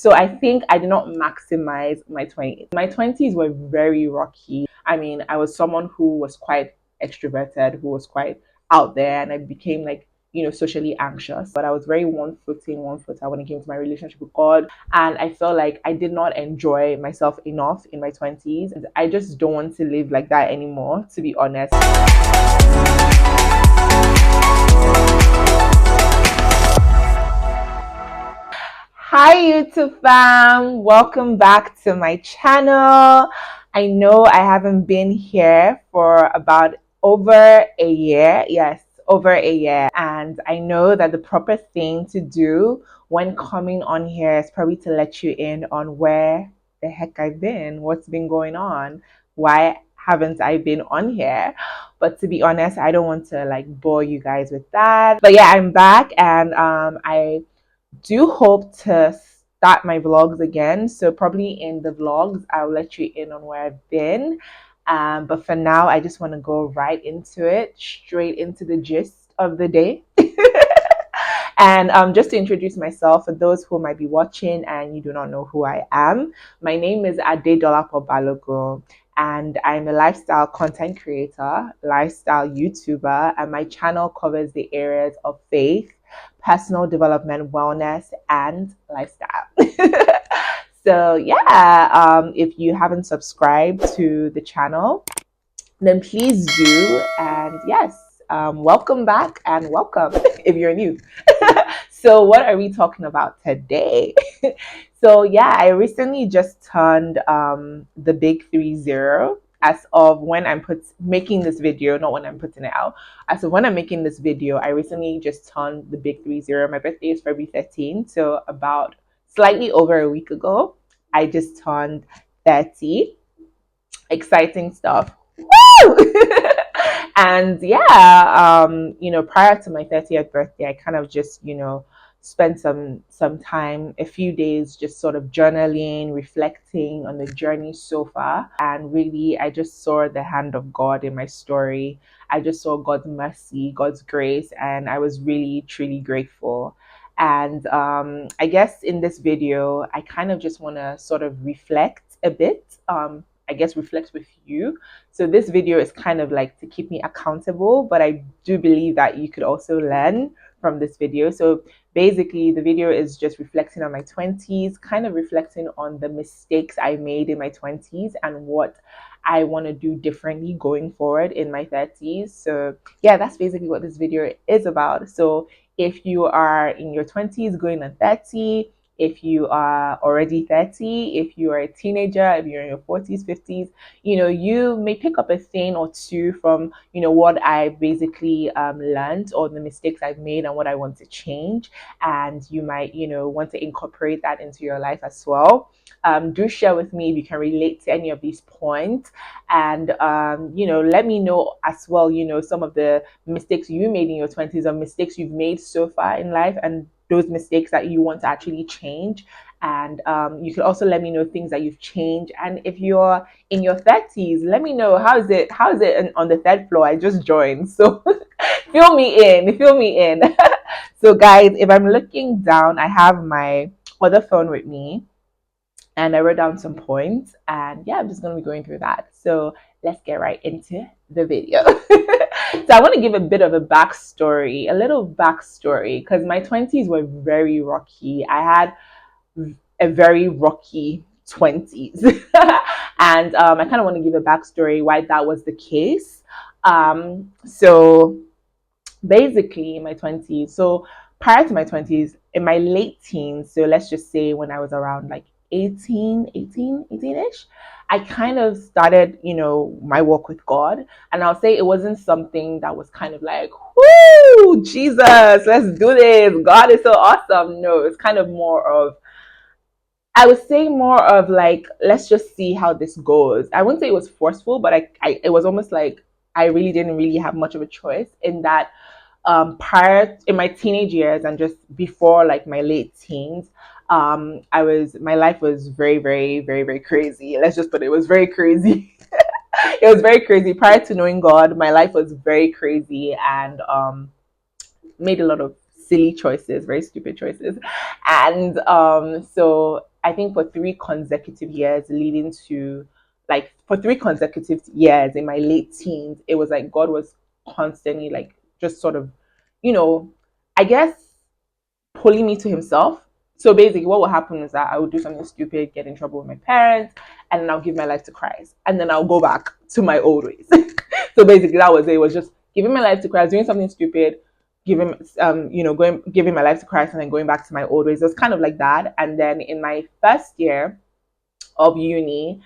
So I think I did not maximize my 20s. My 20s were very rocky. I mean, I was someone who was quite extroverted, who was quite out there, and I became like, socially anxious. But I was very one footer when it came to my relationship with God. And I felt like I did not enjoy myself enough in my 20s. And I just don't want to live like that anymore, to be honest. Hi YouTube fam, welcome back to my channel. I know I haven't been here for about over a year. Yes, over a year. And I know that the proper thing to do when coming on here is probably to let you in on where the heck I've been, what's been going on, why haven't I been on here. But to be honest, I don't want to like bore you guys with that. But yeah, I'm back, and I do hope to start my vlogs again. So probably in the vlogs, I'll let you in on where I've been. But for now, I just want to go right into it, straight into the gist of the day. And just to introduce myself, for those who might be watching and you do not know who I am, my name is Adedolapo.eb, and I'm a lifestyle content creator, lifestyle YouTuber, and my channel covers the areas of faith, personal development, wellness, and lifestyle. So yeah, if you haven't subscribed to the channel, then please do. And yes, welcome back and welcome if you're new. So what are we talking about today? So yeah, I recently just turned the big 30 as of when I'm making this video, not when I'm putting it out. As of when I'm making this video, I recently just turned the big 30. My birthday is February 13th, so about slightly over a week ago, I just turned 30. Exciting stuff. Woo! And yeah, prior to my 30th birthday, I kind of just, spent some time, a few days, just sort of journaling, reflecting on the journey so far. And really, I just saw the hand of God in my story. I just saw God's mercy, God's grace, and I was really, truly grateful. And I guess in this video, I kind of just want to sort of reflect a bit. I guess reflect with you. So this video is kind of like to keep me accountable, but I do believe that you could also learn from this video. So basically the video is just reflecting on my 20s, kind of reflecting on the mistakes I made in my 20s and what I want to do differently going forward in my 30s. So yeah, that's basically what this video is about. So if you are in your 20s going on 30, if you are already 30, if you are a teenager, if you're in your 40s, 50s, you may pick up a thing or two from, what I basically learned, or the mistakes I've made and what I want to change. And you might, want to incorporate that into your life as well. Do share with me if you can relate to any of these points. And, let me know as well, some of the mistakes you made in your 20s or mistakes you've made so far in life, and those mistakes that you want to actually change. And you can also let me know things that you've changed. And if you're in your 30s, let me know how is it on the third floor. I just joined, so fill me in. So guys, if I'm looking down, I have my other phone with me, and I wrote down some points, and yeah, I'm just going to be going through that. So let's get right into the video. So I want to give a bit of a little backstory, because my 20s were very rocky. I had a very rocky 20s. And I kind of want to give a backstory why that was the case. So basically in my 20s, so prior to my 20s, in my late teens, so let's just say when I was around like 18-ish, I kind of started, my walk with God. And I'll say it wasn't something that was kind of like, whoo, Jesus, let's do this. God is so awesome. No, it's kind of I would say more of like, let's just see how this goes. I wouldn't say it was forceful, but it was almost like I really didn't really have much of a choice in that. Prior in my teenage years and just before like my late teens, my life was very, very, very, very crazy. Let's just put it was very crazy. It was very crazy. Prior to knowing God, my life was very crazy, and made a lot of silly choices, very stupid choices. And so I think for 3 consecutive years, leading to like for 3 consecutive years in my late teens, it was like God was constantly like just sort of, you know, I guess pulling me to himself. So basically, what will happen is that I would do something stupid, get in trouble with my parents, and then I'll give my life to Christ, and then I'll go back to my old ways. So basically, that was it. It was just giving my life to Christ, doing something stupid, giving, going, giving my life to Christ, and then going back to my old ways. It was kind of like that. And then in my first year of uni,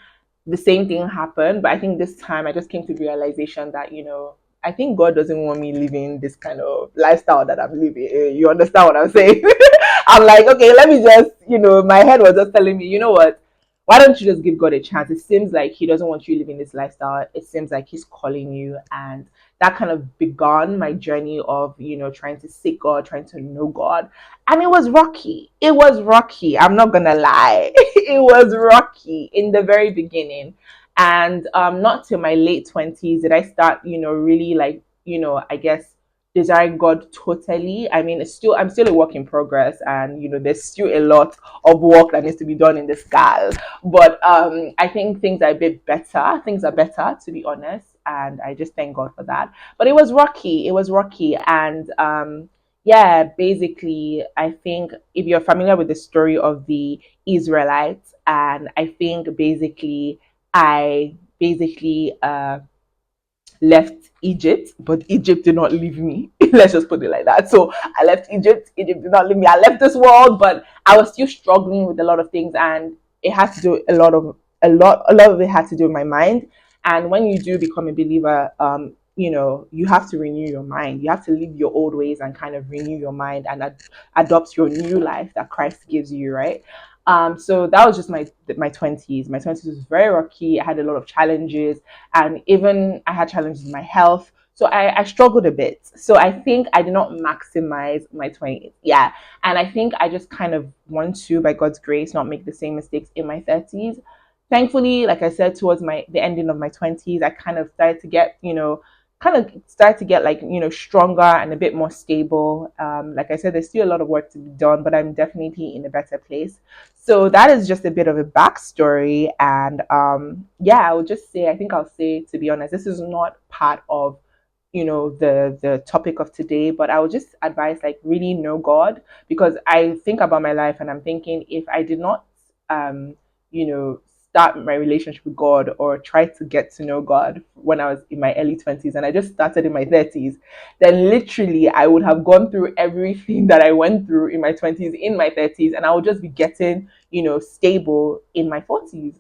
the same thing happened. But I think this time I just came to the realization that, I think God doesn't want me living this kind of lifestyle that I'm living. You understand what I'm saying? I'm like, okay, let me just, my head was just telling me, you know what? Why don't you just give God a chance? It seems like He doesn't want you living this lifestyle. It seems like He's calling you. And that kind of began my journey of, trying to seek God, trying to know God. And it was rocky. It was rocky. I'm not going to lie. It was rocky in the very beginning. And not till my late 20s did I start, really like, I guess desiring God totally. I mean, I'm still a work in progress, and there's still a lot of work that needs to be done in this gal. But I think things are a bit better. Things are better, to be honest, and I just thank God for that. But it was rocky. It was rocky, and yeah, basically, I think if you're familiar with the story of the Israelites, and I think basically, I basically left Egypt, but Egypt did not leave me. Let's just put it like that. So I left Egypt. Egypt did not leave me. I left this world, but I was still struggling with a lot of things, and it had to do a lot of it had to do with my mind. And when you do become a believer, you have to renew your mind. You have to leave your old ways and kind of renew your mind and adopt your new life that Christ gives you, right? So that was just my 20s. My 20s was very rocky. I had a lot of challenges, and even I had challenges in my health. So I struggled a bit. So I think I did not maximize my 20s. Yeah. And I think I just kind of want to, by God's grace, not make the same mistakes in my 30s. Thankfully, like I said, towards the ending of my 20s, I kind of started to get, like, stronger and a bit more stable. Like I said, there's still a lot of work to be done, but I'm definitely in a better place. So that is just a bit of a backstory. And yeah, I would just say, I think I'll say, to be honest, this is not part of, the topic of today, but I would just advise, like, really know God, because I think about my life and I'm thinking, if I did not, um, you know, start my relationship with God or try to get to know God when I was in my early 20s and I just started in my 30s, then literally I would have gone through everything that I went through in my 20s, in my 30s, and I would just be getting, stable in my 40s.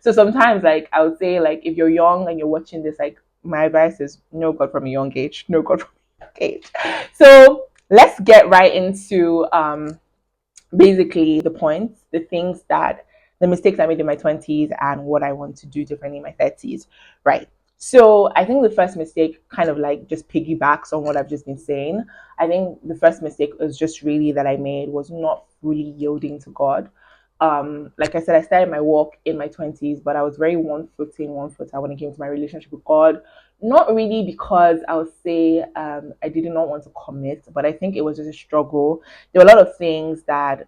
So sometimes, like, I would say, like, if you're young and you're watching this, like, my advice is know God from a young age. Know God from a young age. So let's get right into basically the points, the things that the mistakes I made in my 20s and what I want to do differently in my 30s. Right. So I think the first mistake kind of like just piggybacks on what I've just been saying. I think the first mistake was just really that I made was not fully yielding to God. Like I said, I started my walk in my 20s, but I was very one footer when it came to my relationship with God. Not really because I would say I did not want to commit, but I think it was just a struggle. There were a lot of things that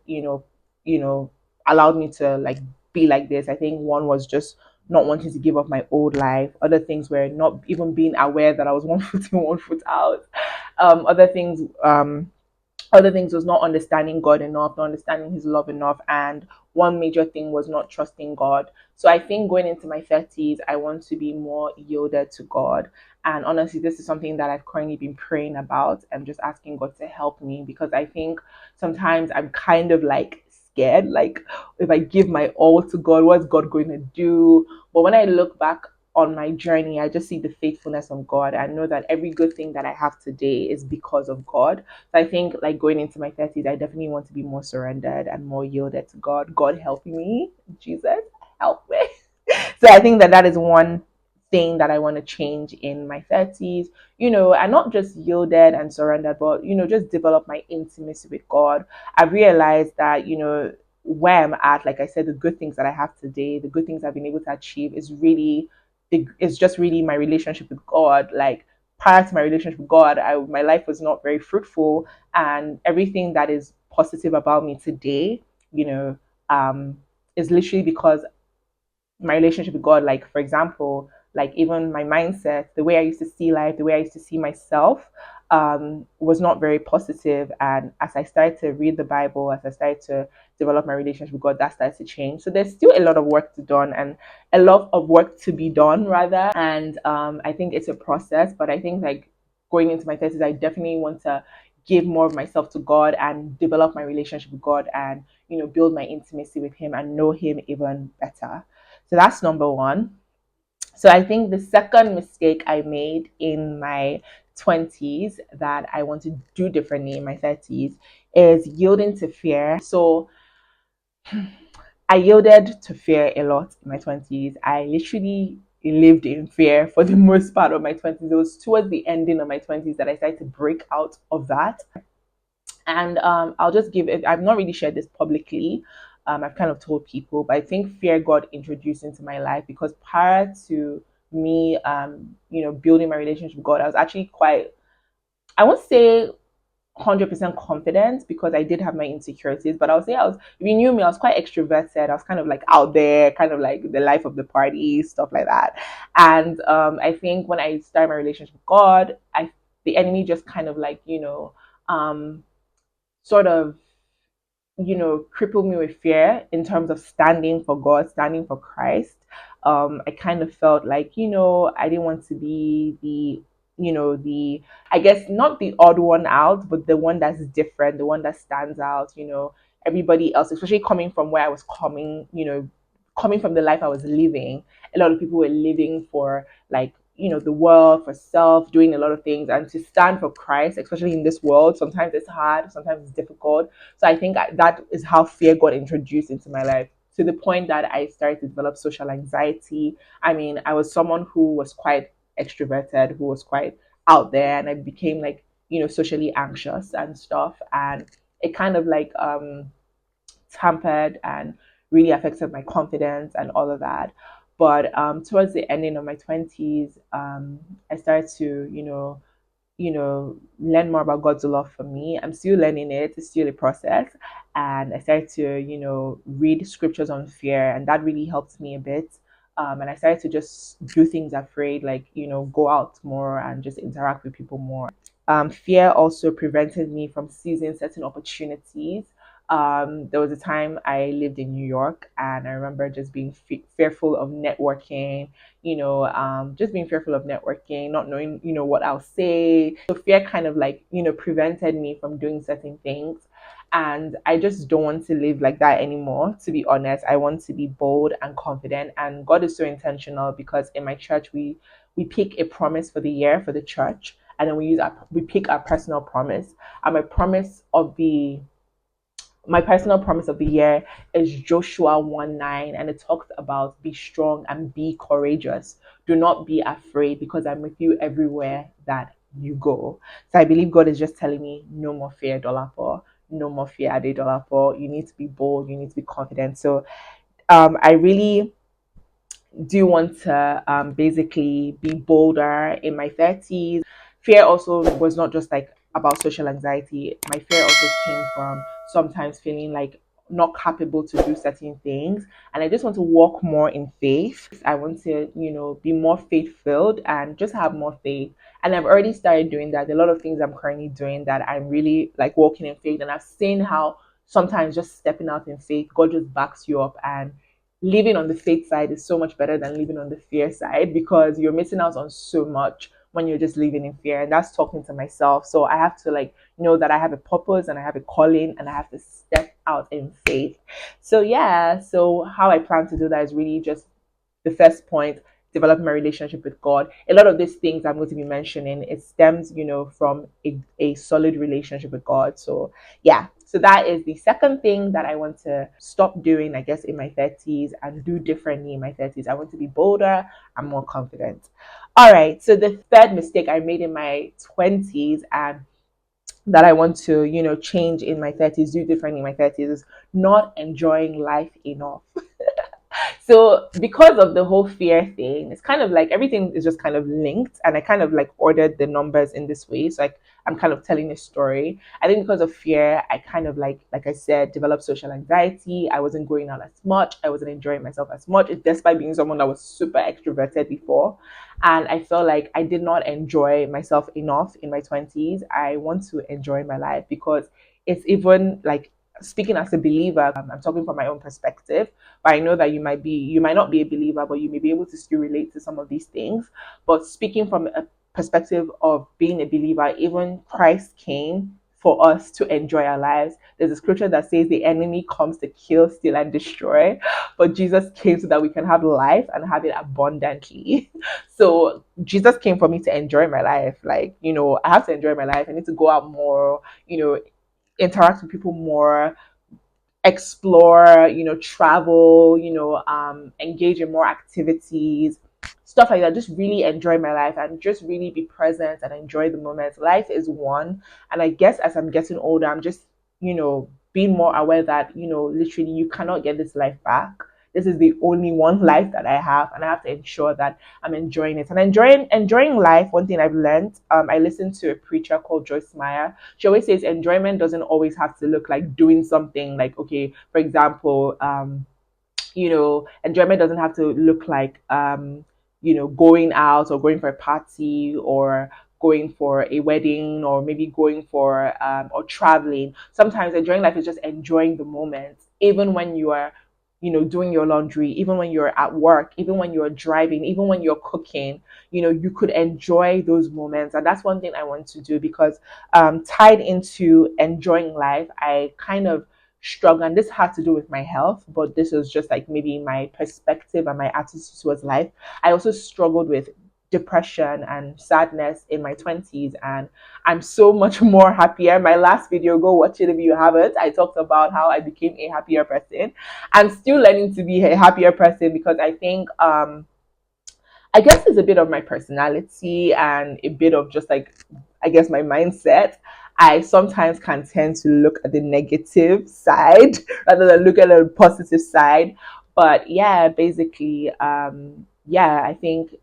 allowed me to like be like this. I think one was just not wanting to give up my old life. Other things were not even being aware that I was one foot in, one foot out. Other things was not understanding God enough, not understanding His love enough, and one major thing was not trusting God. So I think going into my 30s, I want to be more yielded to God. And honestly, this is something that I've currently been praying about and just asking God to help me, because I think sometimes I'm kind of like scared. Like, if I give my all to God, what's God going to do? But when I look back on my journey, I just see the faithfulness of God. I know that every good thing that I have today is because of God. So I think, like, going into my 30s, I definitely want to be more surrendered and more yielded to God. God help me. Jesus, help me. So I think that is one thing that I want to change in my 30s, and not just yielded and surrendered, but, just develop my intimacy with God. I realized that, where I'm at, like I said, the good things that I have today, the good things I've been able to achieve is just really my relationship with God. Like, prior to my relationship with God, my life was not very fruitful, and everything that is positive about me today, you know, is literally because my relationship with God, like for example, like even my mindset, the way I used to see life, the way I used to see myself, was not very positive. And as I started to read the Bible, as I started to develop my relationship with God, that started to change. So there's still a lot of work to done and a lot of work to be done rather. And I think it's a process, but I think like going into my 30s, I definitely want to give more of myself to God and develop my relationship with God and build my intimacy with Him and know Him even better. So that's number one. So I think the second mistake I made in my 20s that I want to do differently in my 30s is yielding to fear. So I yielded to fear a lot in my 20s. I literally lived in fear for the most part of my 20s. It was towards the ending of my 20s that I started to break out of that. And I'll just give it, I've not really shared this publicly. I've kind of told people, but I think fear got introduced into my life because prior to me, building my relationship with God, I was actually quite, I won't say 100% confident because I did have my insecurities, but I would say if you knew me, I was quite extroverted. I was kind of like out there, kind of like the life of the party, stuff like that. And I think when I started my relationship with God, the enemy just kind of like, um, sort of crippled me with fear in terms of standing for God, standing for Christ. I kind of felt like, I didn't want to be the, I guess not the odd one out, but the one that's different, the one that stands out, everybody else, especially coming from where I was coming, coming from the life I was living. A lot of people were living for like, the world, for self, doing a lot of things, and to stand for Christ, especially in this world, sometimes it's hard, sometimes it's difficult. So I think that is how fear got introduced into my life to the point that I started to develop social anxiety. I mean, I was someone who was quite extroverted, who was quite out there, and I became like, socially anxious and stuff. And it kind of like tampered and really affected my confidence and all of that. But towards the ending of my 20s, I started to, learn more about God's love for me. I'm still learning it, it's still a process. And I started to, read scriptures on fear, and that really helped me a bit. And I started to just do things afraid, like, go out more and just interact with people more. Fear also prevented me from seizing certain opportunities. There was a time I lived in New York, and I remember just being fearful of networking, just being fearful of networking, not knowing, what I'll say. So fear kind of like, prevented me from doing certain things. And I just don't want to live like that anymore, to be honest. I want to be bold and confident. And God is so intentional because in my church, we pick a promise for the year for the church, and then we pick our personal promise. And my personal promise of the year is Joshua 1:9, and it talks about be strong and be courageous. Do not be afraid because I'm with you everywhere that you go. So I believe God is just telling me no more fear, Dolapo. No more fear, Adedolapo. You need to be bold. You need to be confident. So I really do want to basically be bolder in my 30s. Fear also was not just like about social anxiety. My fear also came from sometimes feeling like not capable to do certain things. And I just want to walk more in faith. I want to, be more faith filled and just have more faith. And I've already started doing that. A lot of things I'm currently doing that I'm really like walking in faith. And I've seen how sometimes just stepping out in faith, God just backs you up, and living on the faith side is so much better than living on the fear side because you're missing out on so much when you're just living in fear. And that's talking to myself. So I have to like know that I have a purpose and I have a calling and I have to step out in faith. So yeah, so how I plan to do that is really just the first point, developing my relationship with God. A lot of these things I'm going to be mentioning, it stems, from a solid relationship with God. So yeah, so that is the second thing that I want to stop doing, I guess, in my 30s and do differently in my 30s. I want to be bolder and more confident. All right, so the third mistake I made in my 20s and that I want to, change in my 30s, do differently in my 30s is not enjoying life enough. So because of the whole fear thing, it's kind of like everything is just kind of linked, and I kind of like ordered the numbers in this way. So like I'm kind of telling a story. I think because of fear, I kind of like I said, developed social anxiety. I wasn't going out as much. I wasn't enjoying myself as much, despite being someone that was super extroverted before. And I felt like I did not enjoy myself enough in my 20s. I want to enjoy my life because it's even like speaking as a believer, I'm talking from my own perspective, but I know that you might not be a believer, but you may be able to still relate to some of these things. But speaking from a perspective of being a believer, even Christ came for us to enjoy our lives. There's a scripture that says the enemy comes to kill, steal, and destroy, but Jesus came so that we can have life and have it abundantly. So Jesus came for me to enjoy my life. Like, I have to enjoy my life. I need to go out more, interact with people more, explore, travel, engage in more activities, stuff like that. Just really enjoy my life and just really be present and enjoy the moment. Life is one. And I guess as I'm getting older, I'm just, being more aware that, literally you cannot get this life back. This is the only one life that I have, and I have to ensure that I'm enjoying it. And enjoying life, one thing I've learned, I listened to a preacher called Joyce Meyer. She always says enjoyment doesn't always have to look like doing something. Like, okay, for example, enjoyment doesn't have to look like going out or going for a party or going for a wedding or maybe going for or traveling. Sometimes enjoying life is just enjoying the moment, even when you are doing your laundry, even when you're at work, even when you're driving, even when you're cooking. You could enjoy those moments. And that's one thing I want to do because tied into enjoying life, I kind of struggle, and this had to do with my health, but this was just like maybe my perspective and my attitude towards life. I also struggled with depression and sadness in my 20s, and I'm so much more happier. My last video, go watch it if you haven't. I talked about how I became a happier person. I'm still learning to be a happier person because I guess it's a bit of my personality and a bit of just like, I guess, my mindset. I sometimes can tend to look at the negative side rather than look at the positive side. But yeah, basically, yeah, I think,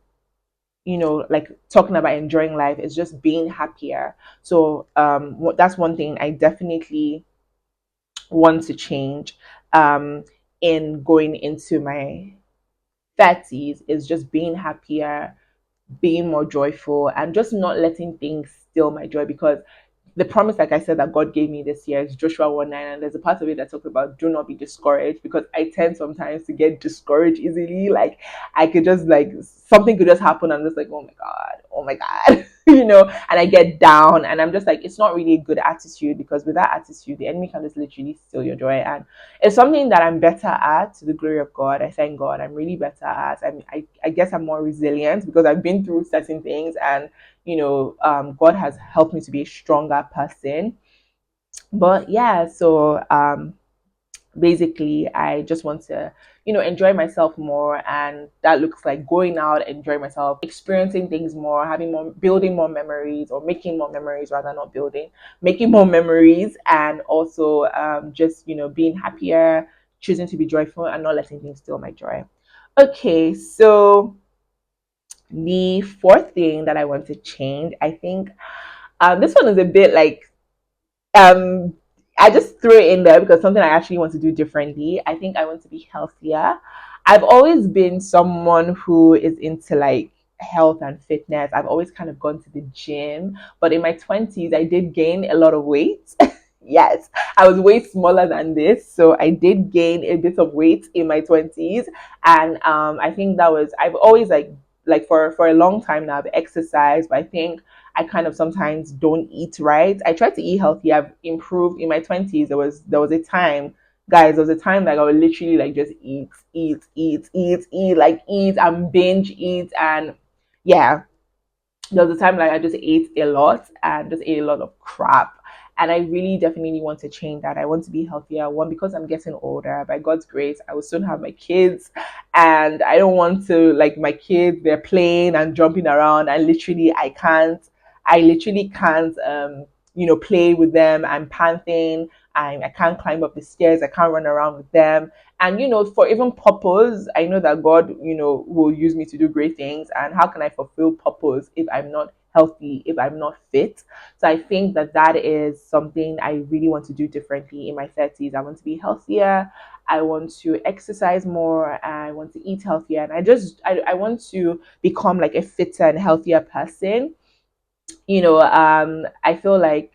like talking about enjoying life is just being happier. So that's one thing I definitely want to change in going into my 30s is just being happier, being more joyful, and just not letting things steal my joy. Because the promise, like I said, that God gave me this year is Joshua 1:9, and there's a part of it that talks about do not be discouraged, because I tend sometimes to get discouraged easily. Like I could just like something could just happen, and I'm just like, oh my god, and I get down, and I'm just like, it's not really a good attitude, because with that attitude, the enemy can just literally steal your joy. And it's something that I'm better at, to the glory of God. I thank God I'm really better at. I guess I'm more resilient because I've been through certain things, and God has helped me to be a stronger person. But yeah, so basically, I just want to, enjoy myself more, and that looks like going out, enjoy myself, experiencing things more, having more, building more memories, or making more memories rather, not building, making more memories, and also just being happier, choosing to be joyful, and not letting things steal my joy. Okay, so the fourth thing that I want to change, I think this one is a bit like um I just threw it in there because something I actually want to do differently. I think I want to be healthier. I've always been someone who is into like health and fitness. I've always kind of gone to the gym, but in my 20s I did gain a lot of weight. Yes, I was way smaller than this, so I did gain a bit of weight in my 20s. And I think that was, I've always like for a long time now I've exercised, but I think I kind of sometimes don't eat right. I try to eat healthy. I've improved in my 20s. There was a time, guys, there was a time like I would literally like just eat, like eat and binge eat. And yeah, there was a time like I just ate a lot and just ate a lot of crap. And I really definitely want to change that. I want to be healthier. One, because I'm getting older. By God's grace, I will soon have my kids. And I don't want to, like, my kids, they're playing and jumping around. And literally, I literally can't play with them. I'm panting. I can't climb up the stairs. I can't run around with them. And for even purpose, I know that God, will use me to do great things. And how can I fulfill purpose if I'm not healthy, if I'm not fit? So I think that that is something I really want to do differently in my 30s. I want to be healthier. I want to exercise more. I want to eat healthier. And I want to become like a fitter and healthier person. I feel like,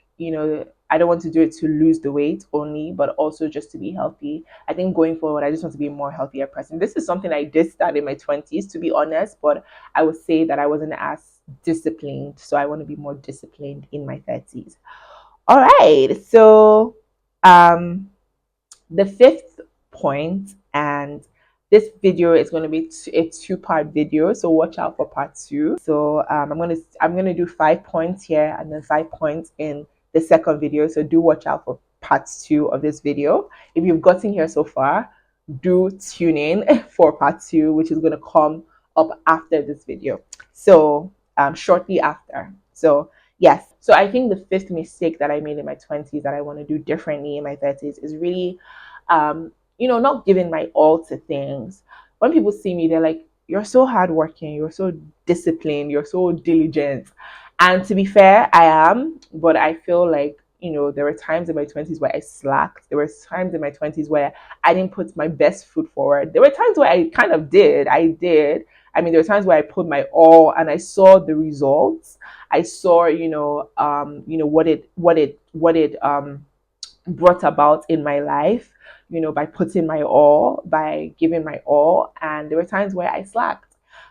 I don't want to do it to lose the weight only, but also just to be healthy. I think going forward, I just want to be a more healthier person. This is something I did start in my 20s, to be honest, but I would say that I wasn't as disciplined. So I want to be more disciplined in my 30s. All right. So, um, the fifth point, and this video is going to be a two-part video, so watch out for part two. So I'm gonna do 5 points here and then 5 points in the second video, so do watch out for part two of this video. If you've gotten here so far, do tune in for part two, which is going to come up after this video, so shortly after. So yes, so I think the fifth mistake that I made in my 20s that I want to do differently in my 30s is really not giving my all to things. When people see me, they're like, "You're so hardworking, you're so disciplined, you're so diligent." And to be fair, I am, but I feel like, there were times in my 20s where I slacked. There were times in my 20s where I didn't put my best foot forward. There were times where I kind of did. I did. I mean, there were times where I put my all and I saw the results. I saw, what it brought about in my life, by putting my all, by giving my all. And there were times where I slacked.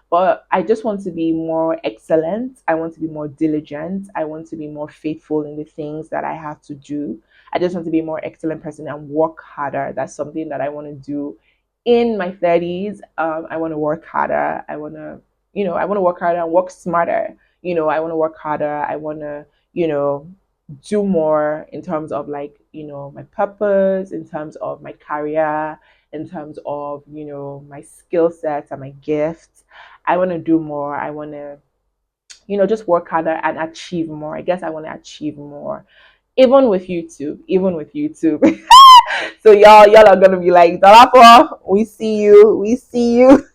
But I just want to be more excellent. I want to be more diligent. I want to be more faithful in the things that I have to do. I just want to be a more excellent person and work harder. That's something that I want to do in my 30s. I want to work harder. I want to work harder and work smarter. I want to work harder. I want to, do more in terms of, like, my purpose, in terms of my career, in terms of, my skill sets and my gifts. I want to do more. I want to, just work harder and achieve more. I guess I want to achieve more, even with YouTube, even with YouTube. So y'all are gonna be like, Dolapo, we see you.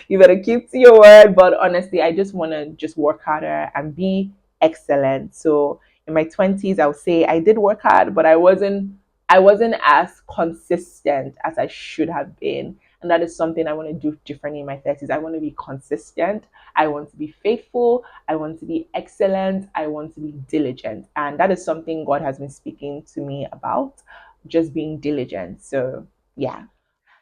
You better keep to your word. But honestly, I just want to just work harder and be excellent. So in my 20s, I would say I did work hard, but I wasn't as consistent as I should have been. And that is something I want to do differently in my 30s. I want to be consistent. I want to be faithful. I want to be excellent. I want to be diligent. And that is something God has been speaking to me about, just being diligent. So, yeah.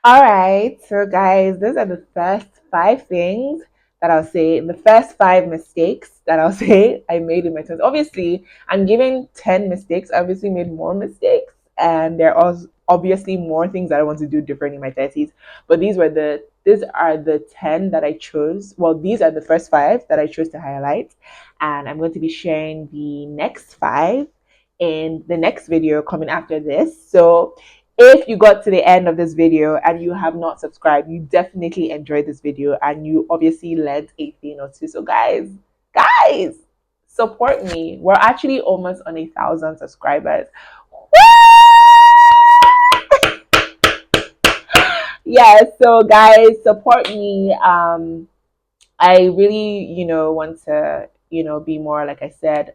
All right, so guys, those are the first 5 things that I'll say, the first 5 mistakes that I'll say I made in my 20s. Obviously, I'm giving 10 mistakes. I obviously made more mistakes, and there are obviously more things that I want to do different in my 30s. But these are the 10 that I chose. Well, these are the first 5 that I chose to highlight, and I'm going to be sharing the next 5 in the next video coming after this. So if you got to the end of this video and you have not subscribed, you definitely enjoyed this video and you obviously learned a thing or two. So guys, support me. We're actually almost on 1,000 subscribers. Yeah, so guys, support me. I really, want to, be more, like I said,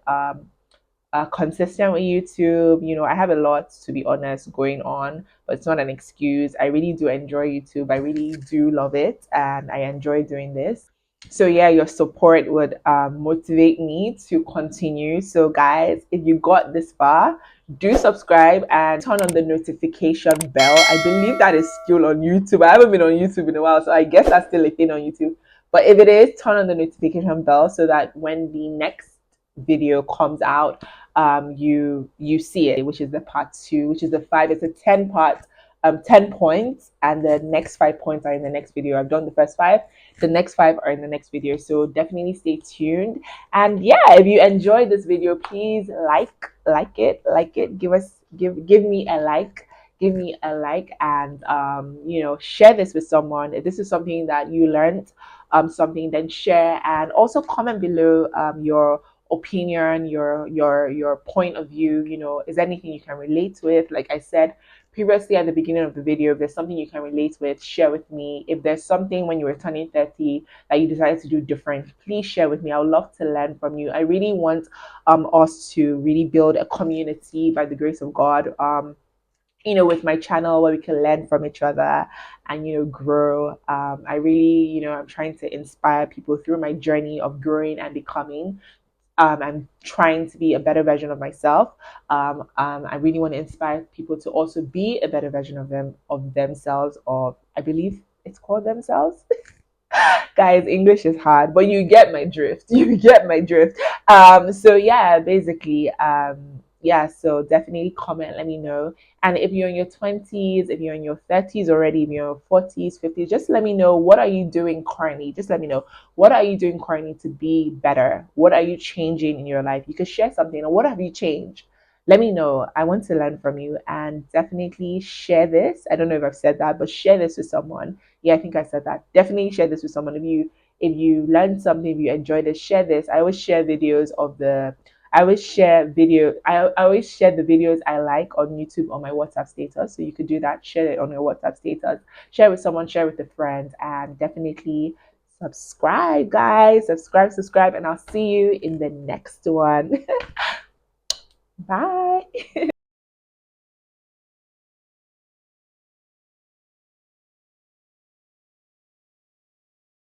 consistent with YouTube. I have a lot, to be honest, going on, but it's not an excuse. I really do enjoy YouTube. I really do love it, and I enjoy doing this. So yeah, your support would motivate me to continue. So guys, if you got this far, do subscribe and turn on the notification bell. I believe that is still on YouTube. I haven't been on YouTube in a while, so I guess that's still a thing on YouTube. But if it is, turn on the notification bell so that when the next video comes out, you see it, which is the part two, which is the 5. It's a 10 part, 10 points, and the next 5 points are in the next video. I've done the first 5. The next 5 are in the next video, so definitely stay tuned. And yeah, if you enjoyed this video, please like it, give me a like, and share this with someone. If this is something that you learned something, then share, and also comment below your opinion, your point of view. Is anything you can relate with? Like I said previously at the beginning of the video, if there's something you can relate with, share with me. If there's something when you were turning 30 that you decided to do different, please share with me. I would love to learn from you. I really want us to really build a community by the grace of God. With my channel where we can learn from each other and grow. I really, I'm trying to inspire people through my journey of growing and becoming. I'm trying to be a better version of myself. I really want to inspire people to also be a better version of themselves. Of I believe it's called themselves. Guys, English is hard, but you get my drift. You get my drift. So yeah, basically, yeah, so definitely comment, let me know. And if you're in your 20s, if you're in your 30s already, if you're in your 40s, 50s, just let me know, what are you doing currently? Just let me know, what are you doing currently to be better? What are you changing in your life? You could share something, or what have you changed? Let me know. I want to learn from you, and definitely share this. I don't know if I've said that, but share this with someone. Yeah, I think I said that. Definitely share this with someone. If you learned something, if you enjoyed it, share this. I always share videos of the I always share video. I always share the videos I like on YouTube on my WhatsApp status. So you could do that. Share it on your WhatsApp status. Share with someone. Share with a friend, and definitely subscribe, guys. Subscribe, and I'll see you in the next one. Bye.